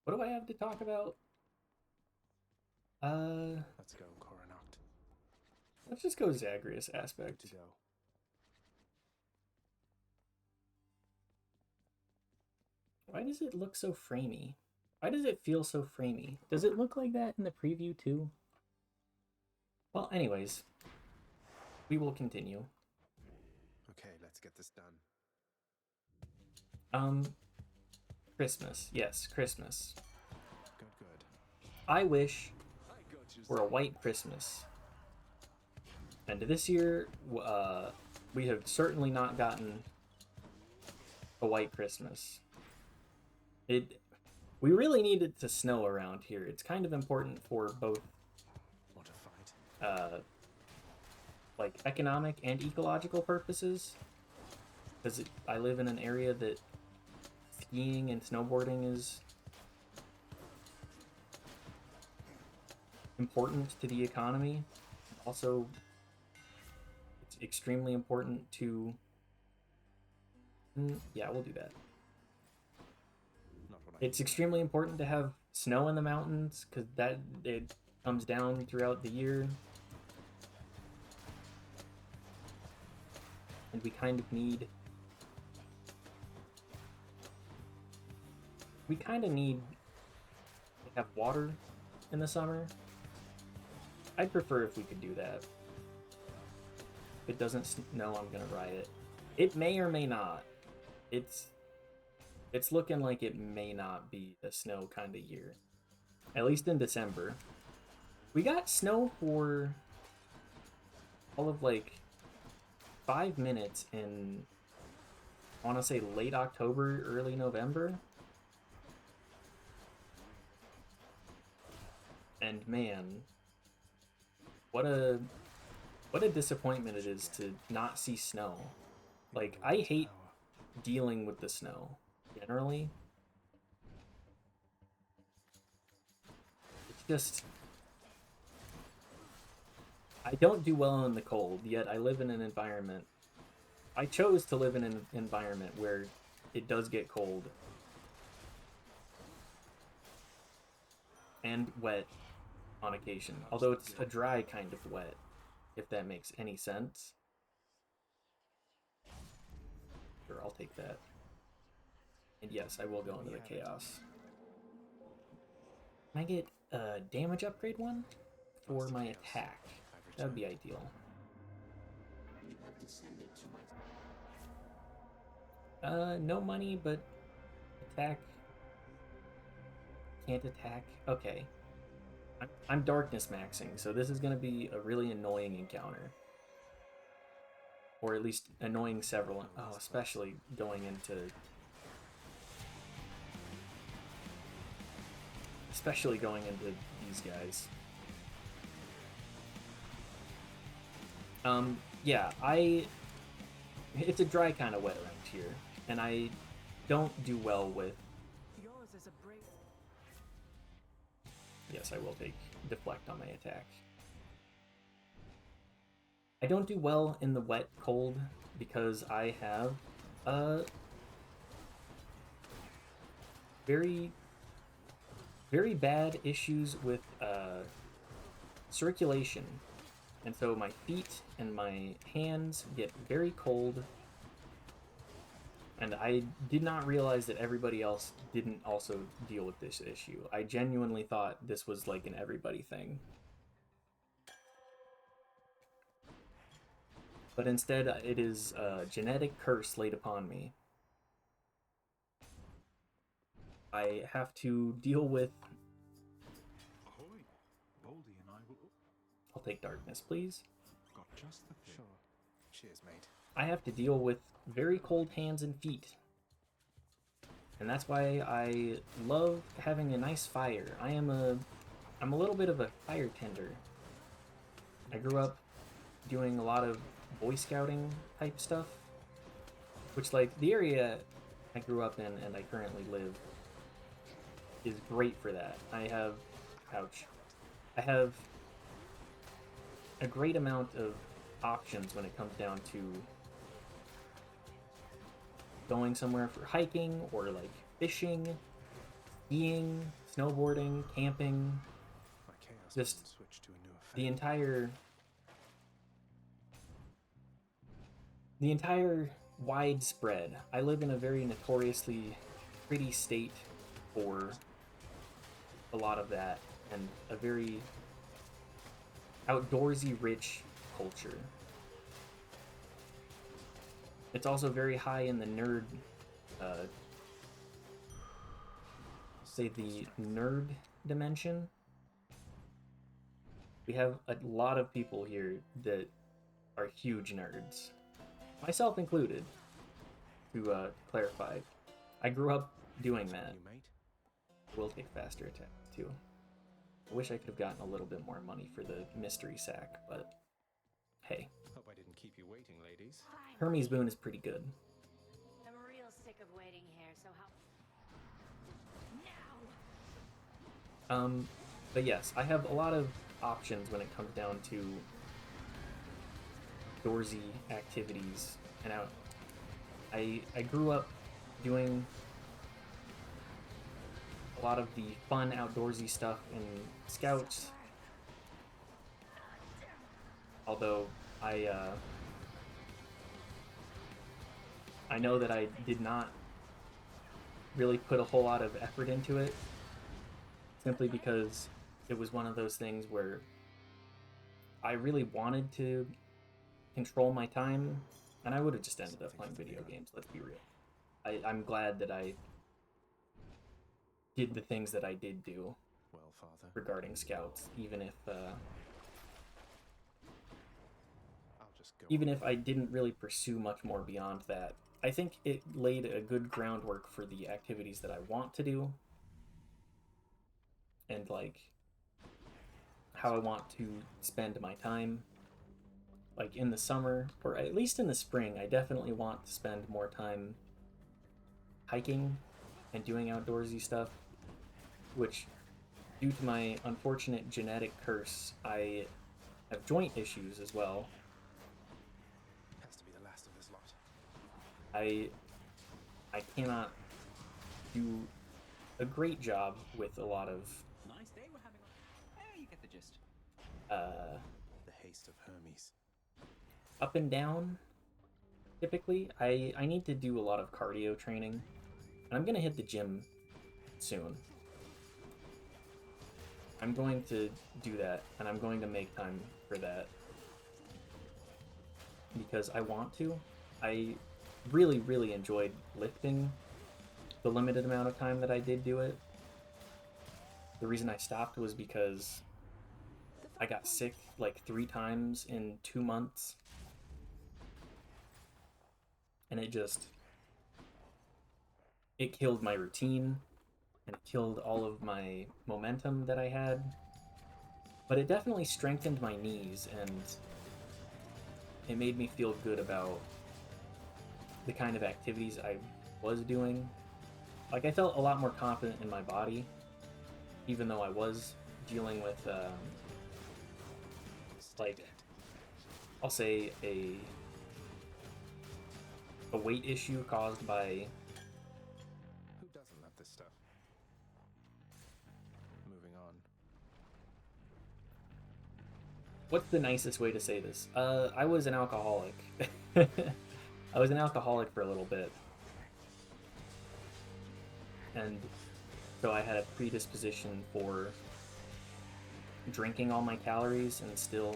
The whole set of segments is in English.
What do I have to talk about? Let's go, Coronacht. Let's just go Zagreus Good to aspect. go. Why does it look so framey? Why does it feel so framey? Does it look like that in the preview too? Well, anyways, we will continue. Okay, let's get this done. Um, Christmas. Yes, Christmas. Good, good. I wish for a white Christmas. And this year, we have certainly not gotten a white Christmas. It we really need it to snow around here. It's kind of important for both What a fight. uh, like economic and ecological purposes. Because I live in an area that skiing and snowboarding is important to the economy. Also, it's extremely important to. Yeah, we'll do that. Not what I It's need. extremely important to have snow in the mountains because that it comes down throughout the year, and we kind of need to have water in the summer. I'd prefer if we could do that. If it doesn't snow, I'm gonna riot. It may or may not. It's it's looking like it may not be a snow kind of year. At least in December. We got snow for all of like 5 minutes in I want to say late October, early November. And man, what a what a disappointment it is to not see snow. In Like the I last hate hour. dealing with the snow generally. It's just I don't do well in the cold, yet I live in an environment. I chose to live in an environment where it does get cold and wet on occasion. How's Although the it's a guild? dry kind of wet, if that makes any sense. Sure, I'll take that. And yes, I will go Let into me the have it. chaos. Can I get a damage upgrade one for Faster my chaos. attack? I've That would be returned. ideal. No money, but attack. Can't attack. Okay. I'm darkness maxing, so this is going to be a really annoying encounter. Or at least annoying several. No Oh, last fights. especially going into. Especially going into these guys. Yeah, it's a dry kind of wet around here, and I don't do well with. Yours is a brave. Yes, I will take deflect on my attack. I don't do well in the wet cold because I have uh very very bad issues with circulation, and so my feet and my hands get very cold. And I did not realize that everybody else didn't also deal with this issue. I genuinely thought this was like an everybody thing. But instead, it is a genetic curse laid upon me. I have to deal with. Ahoy! Baldy and I will. I'll take darkness, please. Got just the thing. Sure. Cheers, mate. I have to deal with very cold hands and feet. And that's why I love having a nice fire. I'm a little bit of a fire tender. I grew up doing a lot of Boy Scouting type stuff, which like the area I grew up in and I currently live is great for that. Ouch, I have a great amount of options when it comes down to going somewhere for hiking or like fishing skiing, snowboarding, camping, My chaos Just button switched to a new effect. the entire widespread. I live in a very notoriously pretty state for a lot of that, and a very outdoorsy rich culture. It's also very high in the nerd, say the nerd dimension. We have a lot of people here that are huge nerds, myself included. To clarify, I grew up doing that. You mate? Will take faster attack too. I wish I could have gotten a little bit more money for the mystery sack, but hey, Hope I didn't keep you waiting, ladies. Hermes Boon is pretty good. I'm real sick of waiting here, so how... Now! But yes, I have a lot of options when it comes down to outdoorsy activities, and I grew up doing a lot of the fun outdoorsy stuff in Scouts. Although I know that I did not really put a whole lot of effort into it, simply because it was one of those things where I really wanted to control my time, and I would have just ended up playing video games, let's be real. I'm glad that I did the things that I did do Well, Father, regarding Scouts, even if I'll just go. even if I didn't really pursue much more beyond that. I think it laid a good groundwork for the activities that I want to do, and like how I want to spend my time. Like in the summer, or at least in the spring, I definitely want to spend more time hiking and doing outdoorsy stuff, which, due to my unfortunate genetic curse, I have joint issues as well. Has to be the last of this lot. I cannot do a great job with a lot of Nice day we're having. You get the gist. The haste of Hermes. up and down. Typically, I need to do a lot of cardio training, and I'm gonna hit the gym soon. I'm going to do that, and I'm going to make time for that because I want to. I really, really enjoyed lifting the limited amount of time that I did do it. The reason I stopped was because I got sick like 3 times in 2 months. And it killed my routine, and it killed all of my momentum that I had. But it definitely strengthened my knees, and it made me feel good about the kind of activities I was doing. Like, I felt a lot more confident in my body, even though I was dealing with, like, I'll say a weight issue caused by... Who doesn't love this stuff? Moving on. What's the nicest way to say this? I was an alcoholic. I was an alcoholic for a little bit. And so I had a predisposition for drinking all my calories, and still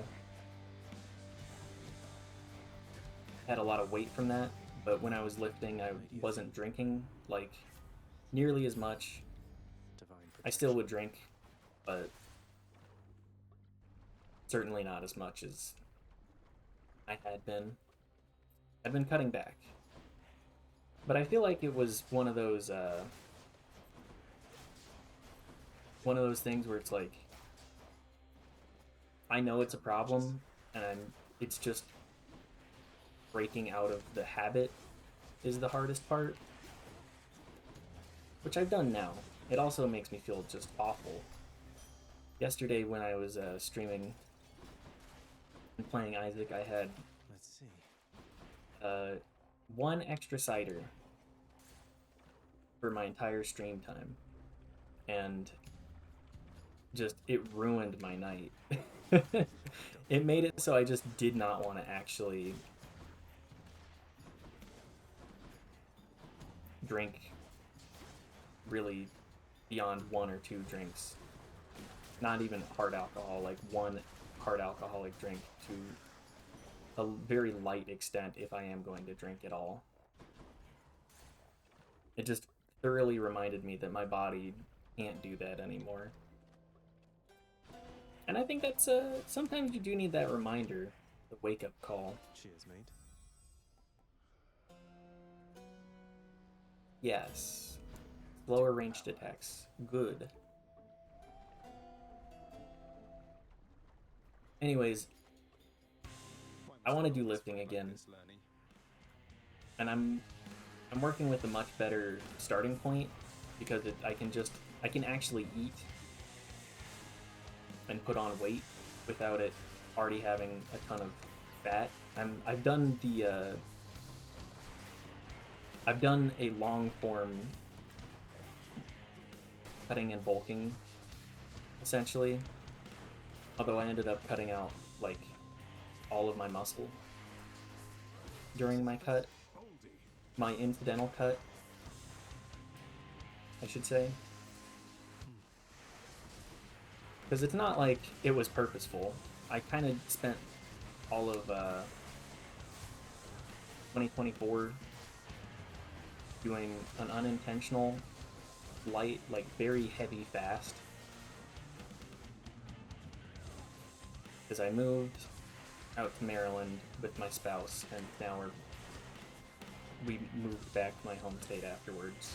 had a lot of weight from that. But when I was lifting, I wasn't drinking like nearly as much. Divine I still would drink, but certainly not as much as I had been. I've been cutting back. But I feel like it was one of those things where it's like, I know it's a problem, and it's just breaking out of the habit is the hardest part, which I've done now. It also makes me feel just awful. Yesterday when I was streaming and playing Isaac, I had Let's see. 1 extra cider for my entire stream time. and just it ruined my night. It made it so I just did not want to actually drink really beyond 1 or 2 drinks. Not even hard alcohol, like 1 hard alcoholic drink to a very light extent if I am going to drink at all. It just thoroughly reminded me that my body can't do that anymore. And I think that's, sometimes you do need that reminder, the wake-up call. Cheers, mate. Yes. Lower ranged attacks. Good. Anyways, I want to do lifting again. And I'm working with a much better starting point because I can actually eat and put on weight without it already having a ton of fat. I've done a long form cutting and bulking essentially, although I ended up cutting out like all of my muscle during my cut. My incidental cut, I should say. Because it's not like it was purposeful. I kind of spent all of 2024 doing an unintentional, light, like very heavy fast. Because I moved out to Maryland with my spouse, and now we moved back to my home state afterwards.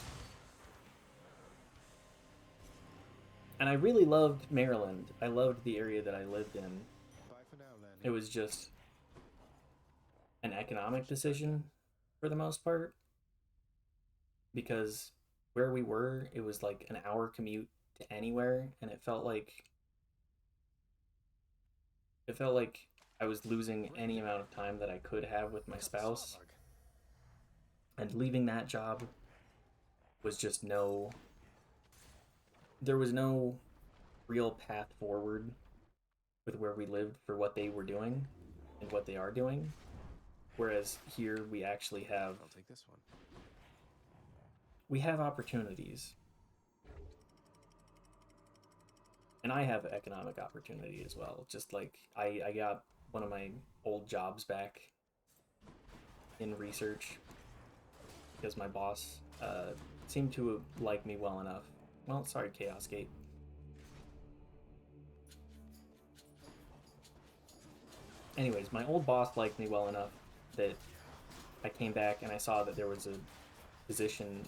And I really loved Maryland. I loved the area that I lived in. Bye for now, Lanny. It was just an economic decision for the most part. Because where we were, it was like an hour commute to anywhere, and it felt like I was losing any amount of time that I could have with my spouse. And leaving that job was just there was no real path forward with where we lived for what they were doing and what they are doing. Whereas here we actually have, I'll take this one. we have opportunities. And I have economic opportunity as well. Just like I got one of my old jobs back in research because my boss seemed to like me well enough. Well, sorry, Chaos Gate. Anyways, my old boss liked me well enough that I came back and I saw that there was a position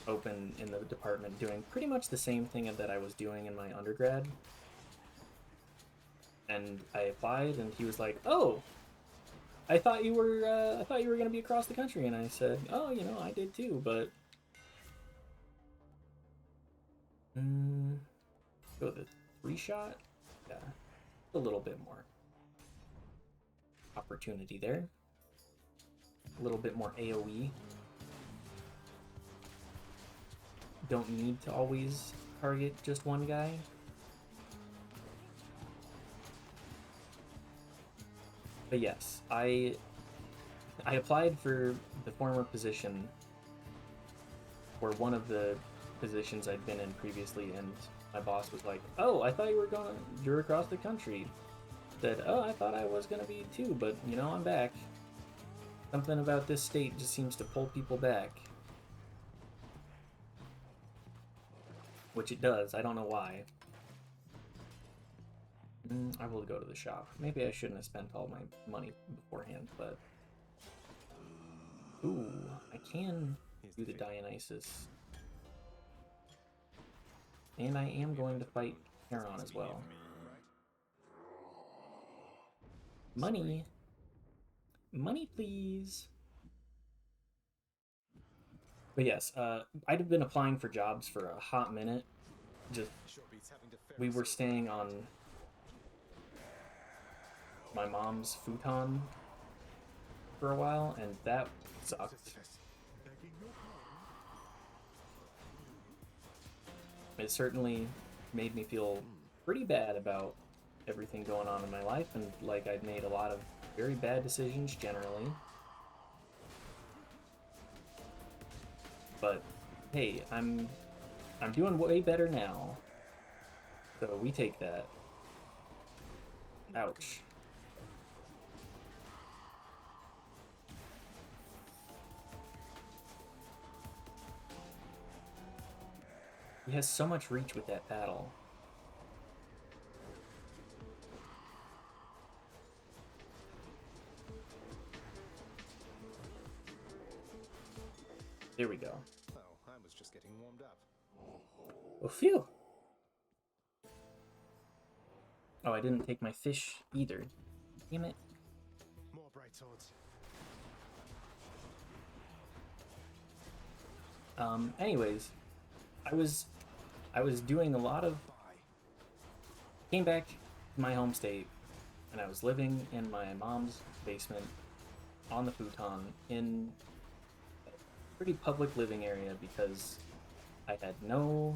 open in the department doing pretty much the same thing that I was doing in my undergrad. And I applied, and he was like, "Oh, I thought you were going to be across the country." And I said, "Oh, I did too, but go the 3-shot? Yeah, a little bit more opportunity there. A little bit more AoE. Don't need to always target just one guy." But yes, I applied for the former position, or one of the positions I'd been in previously, and my boss was like, "Oh, I thought you're across the country." Said, "Oh, I thought I was gonna be too, but I'm back. Something about this state just seems to pull people back." Which it does, I don't know why. I will go to the shop. Maybe I shouldn't have spent all my money beforehand, but... Ooh, I can do the Dionysus. And I am going to fight Heron as well. Money! Money, please! But yes, I'd have been applying for jobs for a hot minute. We were staying on my mom's futon for a while, and that sucked. It certainly made me feel pretty bad about everything going on in my life, and like I'd made a lot of very bad decisions generally. But hey, I'm doing way better now. So we take that. Ouch. He has so much reach with that paddle. There we go. Well, I was just getting warmed up. Oh, phew. Oh, I didn't take my fish either. Damn it. More bright swords. Anyways, I was doing a lot of came back to my home state and I was living in my mom's basement on the futon in a pretty public living area because I had no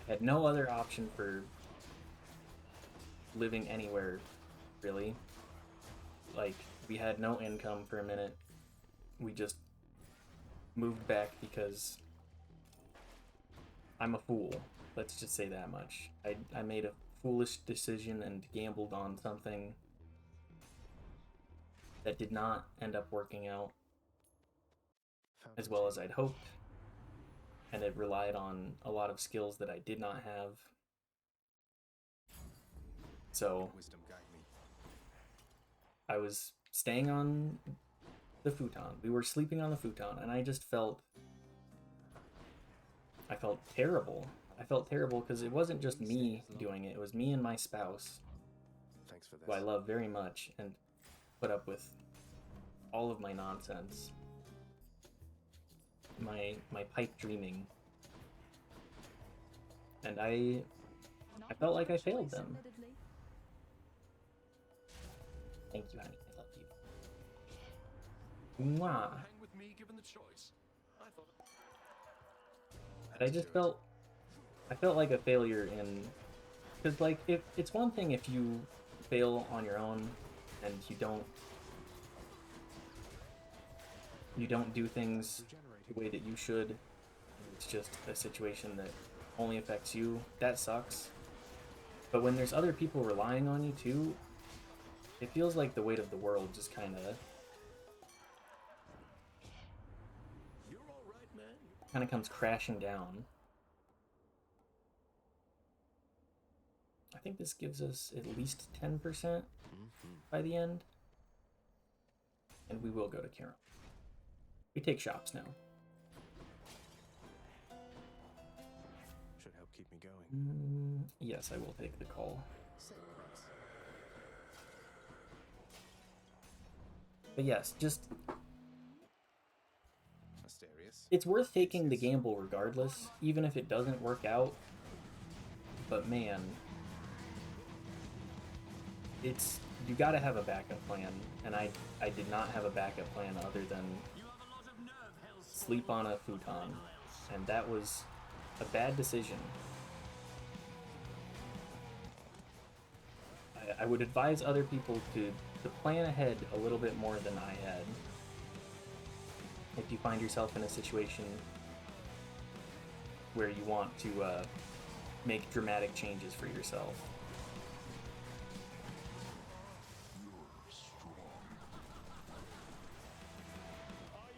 other option for living anywhere really. Like we had no income for a minute. We just moved back because I'm a fool. Let's just say that much. I made a foolish decision and gambled on something that did not end up working out as well as I'd hoped. And it relied on a lot of skills that I did not have. So Wisdom guide me. I was staying on the futon. We were sleeping on the futon, and I just felt terrible. I felt terrible because it wasn't just me doing it. It was me and my spouse, Thanks for this. who I love very much and put up with all of my nonsense. My pipe dreaming. And I felt like I failed them. Thank you, honey. I love you. Mwah. Hang with me, given the choice. I thought. I just felt like a failure in, because like if it's one thing if you fail on your own and you don't do things the way that you should, and it's just a situation that only affects you, that sucks. But when there's other people relying on you too, it feels like the weight of the world just kind of comes crashing down. I think this gives us at least 10% by the end. And we will go to Karen. We take shops now. Should help keep me going. Yes, I will take the call. But yes, just Mysterious. it's worth taking the gamble regardless, even if it doesn't work out. But man, you gotta have a backup plan, and I did not have a backup plan other than sleep on a futon, and that was a bad decision. I would advise other people to plan ahead a little bit more than I had. If you find yourself in a situation where you want to make dramatic changes for yourself.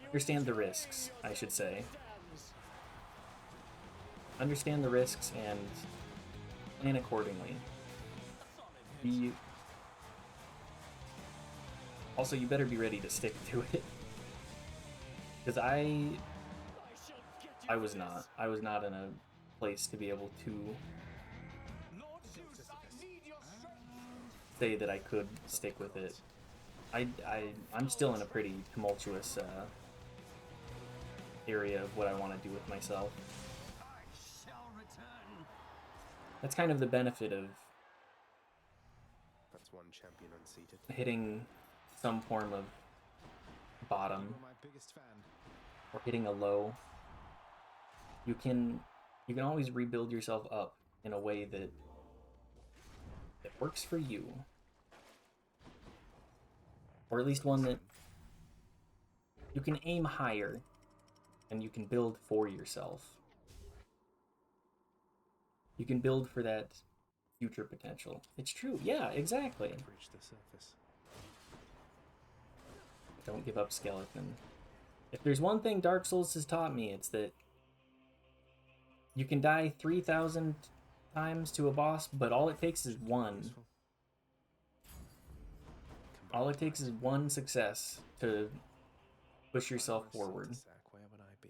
Understand the risks, I should say. Understand the risks and plan accordingly. Also, you better be ready to stick to it. Because I was not. I was not in a place to be able to say that I could stick with it. I'm still in a pretty tumultuous area of what I want to do with myself. That's kind of the benefit of That's one champion unseated. hitting some form of bottom You're my biggest fan. or hitting a low. you can always rebuild yourself up in a way that works for you. Or at least one that you can aim higher and you can build for yourself. You can build for that future potential. It's true. Yeah, exactly. Reach the surface. Don't give up, skeleton. If there's one thing Dark Souls has taught me, it's that you can die 3,000 times to a boss, but all it takes is one. All it takes is one success to push yourself forward. Where would I be?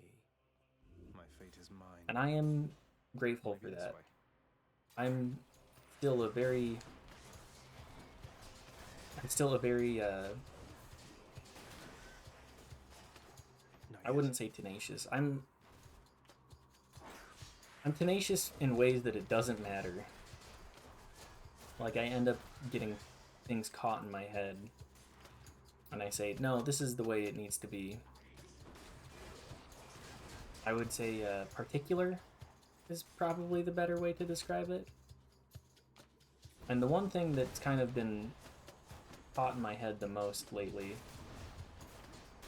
My fate is mine. And I am grateful for Maybe this that. way. I'm still a very Not I yet. wouldn't say tenacious. I'm tenacious in ways that it doesn't matter. Like, I end up getting things caught in my head, and I say, no, this is the way it needs to be. I would say particular is probably the better way to describe it. And the one thing that's kind of been caught in my head the most lately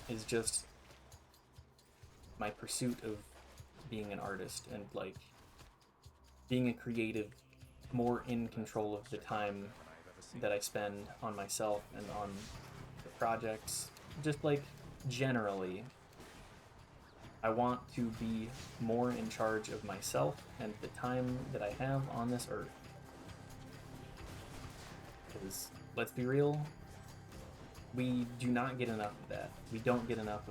is just my pursuit of being an artist and, like, being a creative, more in control of the time that I spend on myself and on the projects. Just, like, generally, I want to be more in charge of myself and the time that I have on this earth. Because, let's be real, we do not get enough of that. We don't get enough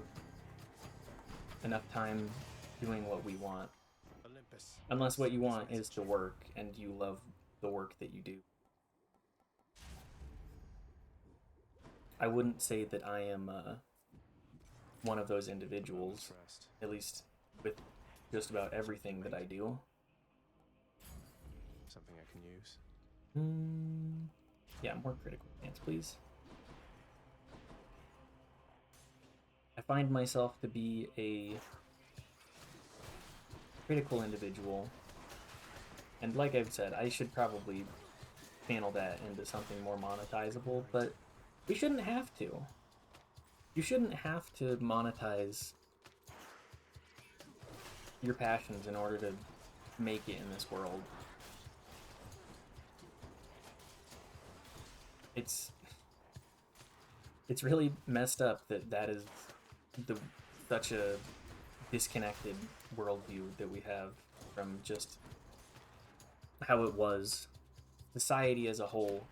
time doing what we want. Olympus. Unless what you want is to work and you love the work that you do. I wouldn't say that I am one of those individuals, First. at least with just about everything that I do. Something I can use. Yeah, more critical stance, please. I find myself to be a critical individual, and like I've said, I should probably channel that into something more monetizable, but we shouldn't have to. You shouldn't have to monetize your passions in order to make it in this world. It's really messed up that is such a disconnected worldview that we have from just how it was. Society as a whole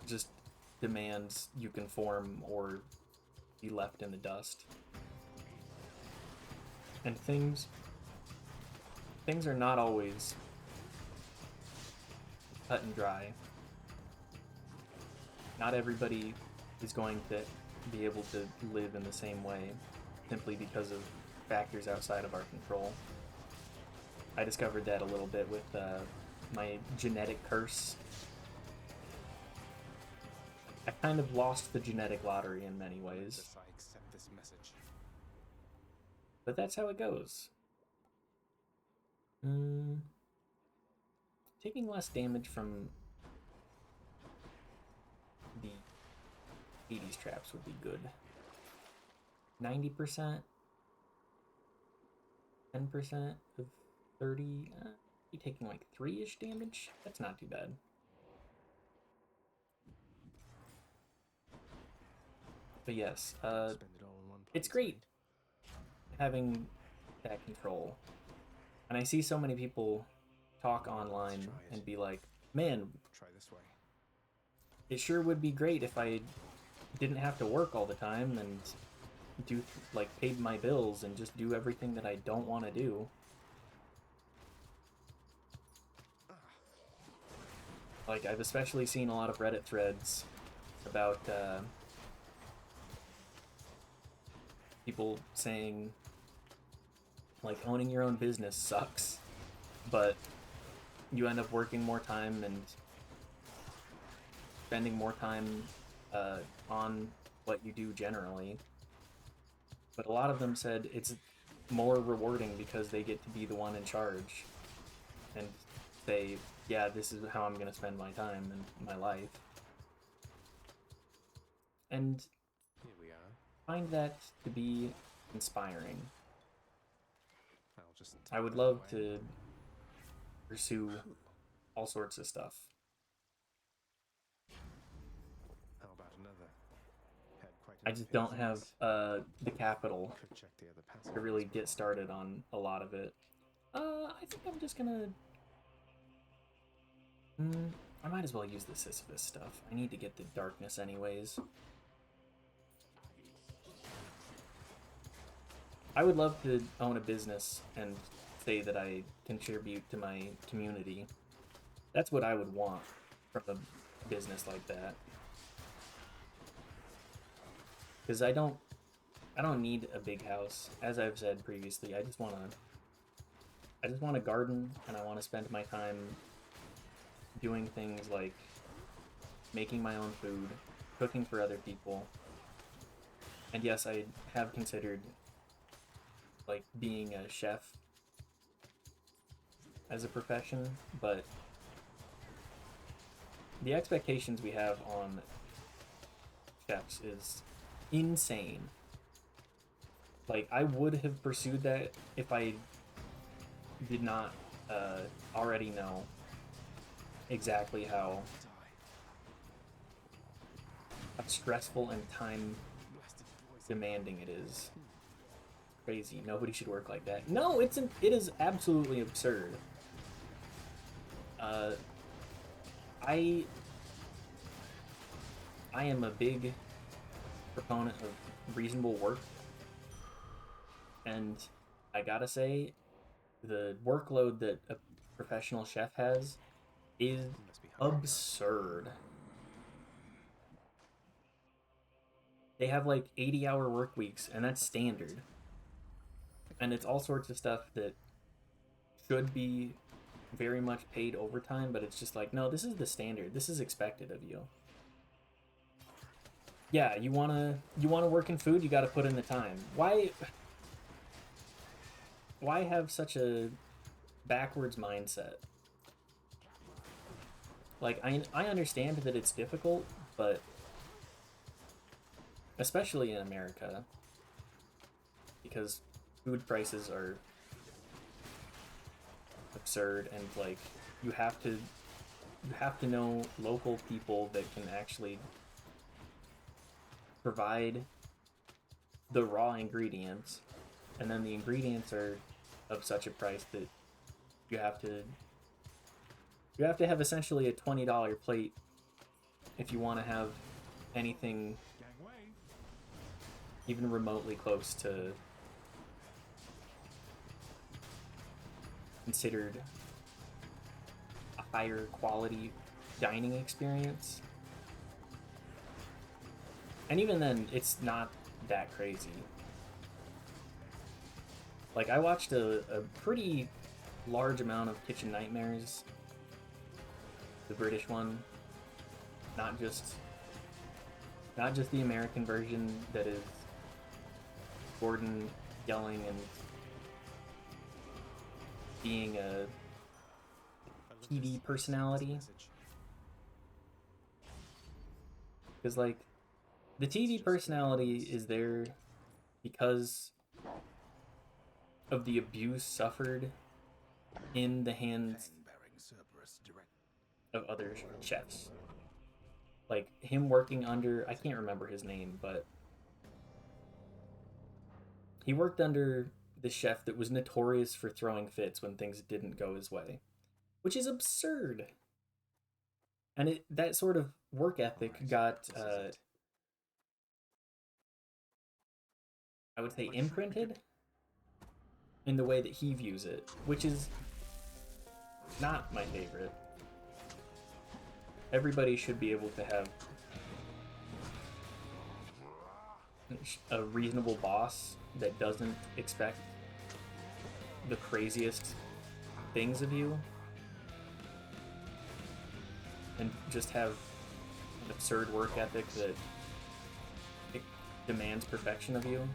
just demands you conform or be left in the dust. And things are not always cut and dry. Not everybody is going to be able to live in the same way simply because of factors outside of our control. I discovered that a little bit with my genetic curse. I kind of lost the genetic lottery in many ways, Olympus, I accept this message. but that's how it goes. Taking less damage from the 80s traps would be good. 90%? 10% of 30? You're taking like 3-ish damage? That's not too bad. But yes, Spend it all in one place. it's great having that control. And I see so many people talk online and be like, man, Try this way. it sure would be great if I didn't have to work all the time and do, like, paid my bills and just do everything that I don't want to do. Like, I've especially seen a lot of Reddit threads about people saying, like, owning your own business sucks, but you end up working more time and spending more time on what you do generally. but a lot of them said it's more rewarding because they get to be the one in charge and say, yeah, this is how I'm going to spend my time and my life. And Here we are. find that to be inspiring. I'll just I would tuck that love away. to pursue all sorts of stuff. How about another? Had quite I enough just don't here have for the capital Could check the other to passengers really before get started on a lot of it. I think I'm just gonna... I might as well use the Sisyphus stuff. I need to get the darkness anyways. I would love to own a business and say that I contribute to my community. That's what I would want from a business like that. Because I don't need a big house. As I've said previously, I just want a garden, and I want to spend my time doing things like making my own food, cooking for other people. And yes, I have considered like being a chef as a profession, but the expectations we have on chefs is insane. Like, I would have pursued that if I did not already know exactly how stressful and time demanding it is. Crazy. Nobody should work like that. No, it is absolutely absurd. I am a big proponent of reasonable work, and I gotta say, the workload that a professional chef has is must be hungry now. absurd. They have like 80-hour work weeks, and that's standard. And it's all sorts of stuff that should be very much paid overtime, but it's just like, no, this is the standard. This is expected of you. Yeah, you wanna work in food, you gotta put in the time. Why have such a backwards mindset? Like, I understand that it's difficult, but especially in America, because food prices are absurd, and like you have to know local people that can actually provide the raw ingredients, and then the ingredients are of such a price that you have to have essentially a $20 plate if you want to have anything even remotely close to considered a higher quality dining experience. And even then, it's not that crazy. Like, I watched a pretty large amount of Kitchen Nightmares, the British one, not just the American version that is Gordon yelling and being a TV personality. Because, like, the TV personality is there because of the abuse suffered in the hands of other chefs. Like, him working under, I can't remember his name, but he worked under the chef that was notorious for throwing fits when things didn't go his way, which is absurd. And that sort of work ethic got, I would say, imprinted in the way that he views it, which is not my favorite. Everybody should be able to have a reasonable boss that doesn't expect the craziest things of you, and just have an absurd work ethic that it demands perfection of you.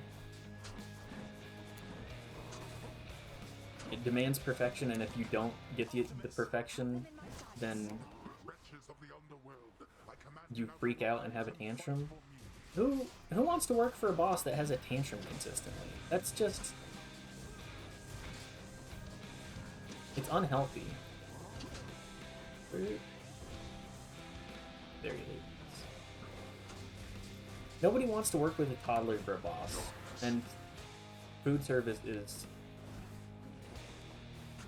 It demands perfection, and if you don't get the perfection, then you freak out and have a tantrum. Who wants to work for a boss that has a tantrum consistently? That's just... it's unhealthy. There he is. Nobody wants to work with a toddler for a boss, and food service is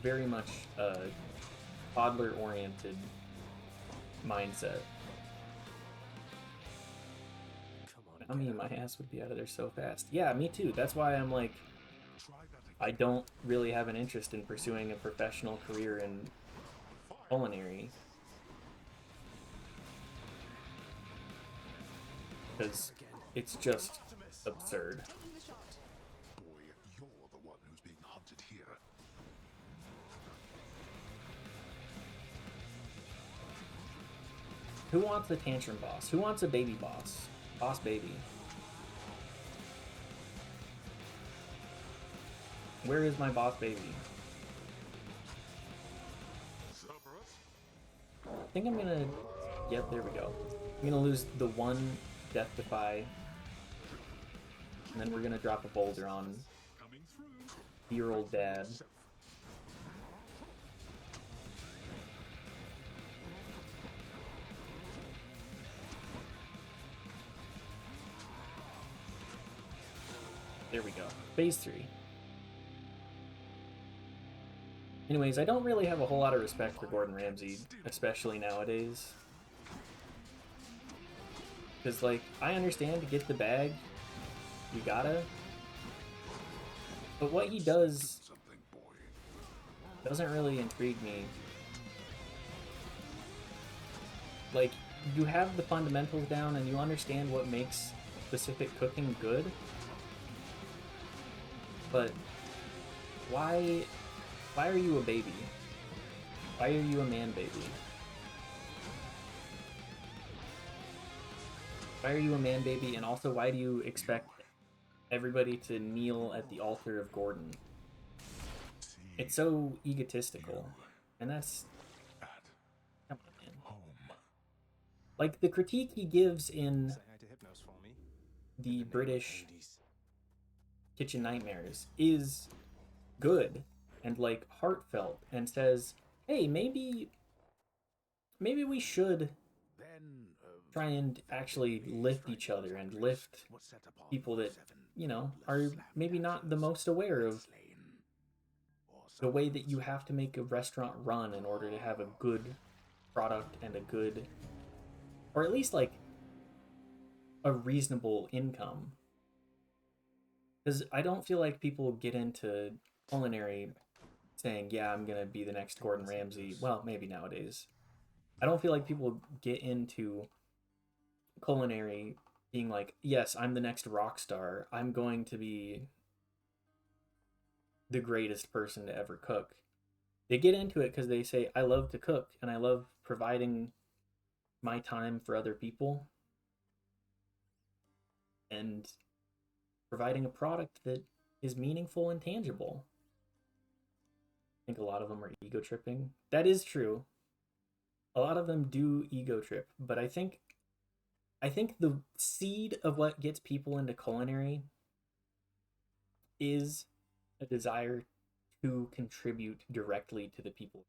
very much a toddler-oriented mindset. I mean, my ass would be out of there so fast. Yeah, me too. That's why I'm like, I don't really have an interest in pursuing a professional career in culinary. Because it's just absurd. Boy, you're the one who's being hunted here. Who wants a tantrum boss? Who wants a baby boss? Boss baby. Where is my boss baby? I think I'm gonna... yep, there we go. I'm gonna lose the one Death Defy, and then we're gonna drop a boulder on your old dad. There we go. Phase 3. Anyways, I don't really have a whole lot of respect for Gordon Ramsay, especially nowadays. Because, like, I understand to get the bag, you gotta. But what he does doesn't really intrigue me. Like, you have the fundamentals down and you understand what makes specific cooking good. But why are you a baby? Why are you a man baby? Why are you a man baby, and also why do you expect everybody to kneel at the altar of Gordon? It's so egotistical, and that's... come on, man. Like, the critique he gives in the British Kitchen Nightmares is good and, like, heartfelt, and says, hey, maybe we should try and actually lift each other and lift people that, you know, are maybe not the most aware of the way that you have to make a restaurant run in order to have a good product and a good, or at least like a reasonable income. Because I don't feel like people get into culinary saying, yeah, I'm gonna be the next Gordon Ramsay. Well, maybe nowadays. I don't feel like people get into culinary being like, yes, I'm the next rock star. I'm going to be the greatest person to ever cook. They get into it because they say, I love to cook and I love providing my time for other people and providing a product that is meaningful and tangible. I think a lot of them are ego tripping. That is true. A lot of them do ego trip, but I think the seed of what gets people into culinary is a desire to contribute directly to the people